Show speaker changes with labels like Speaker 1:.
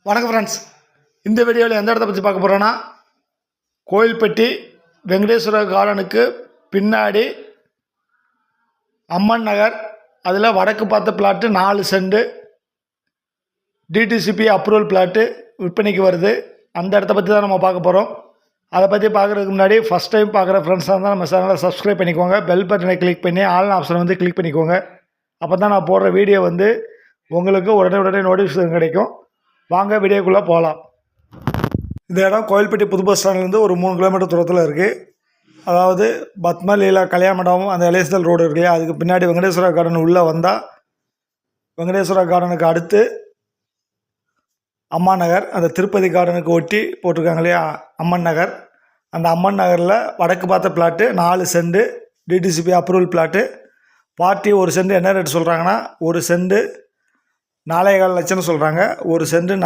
Speaker 1: வணக்கம் ஃப்ரெண்ட்ஸ். இந்த வீடியோவில் எந்த இடத்த பற்றி பார்க்க போகிறோன்னா, கோயில்பட்டி வெங்கடேஸ்வர கார்டனுக்கு பின்னாடி அம்மன் நகர், அதில் வடக்கு பார்த்த plot 4 cent DTCP approval plot விற்பனைக்கு வருது. அந்த இடத்த பற்றி தான் நம்ம பார்க்க போகிறோம். அதை பற்றி பார்க்குறதுக்கு முன்னாடி ஃபஸ்ட் டைம் பார்க்குற ஃப்ரெண்ட்ஸாக இருந்தால் நம்ம சேனலை சப்ஸ்கிரைப் பண்ணிக்கோங்க. பெல் பட்டனை கிளிக் பண்ணி ஆல் ஆப்ஷனை வந்து கிளிக் பண்ணிக்கோங்க. அப்போ தான் நான் போடுற வீடியோ வந்து உங்களுக்கு உடனே நோட்டிஃபிகேஷன் கிடைக்கும். வாங்க வீடியோக்குள்ளே போகலாம். இந்த இடம் கோயில்பட்டி புது பஸ் ஸ்டாண்ட்லேருந்து ஒரு 3 கிலோமீட்டர் தூரத்தில் இருக்குது. அதாவது பத்மலீலா கல்யாண மண்டபம், அந்த எலேசல் ரோடு இருக்கு இல்லையா, அதுக்கு பின்னாடி வெங்கடேஸ்வர கார்டன் உள்ளே வந்தால் வெங்கடேஸ்வர கார்டனுக்கு அடுத்து அம்மா நகர், அந்த திருப்பதி கார்டனுக்கு ஒட்டி போட்டிருக்காங்க இல்லையா அம்மன் நகர். அந்த அம்மன் நகரில் வடக்கு பார்த்த plot 4 cent DTCP approval plot. Party 1 cent என்ன ரேட் சொல்கிறாங்கன்னா, 1 சென்ட் 4,15 லட்சம்னு சொல்கிறாங்க. 1 சென்ட்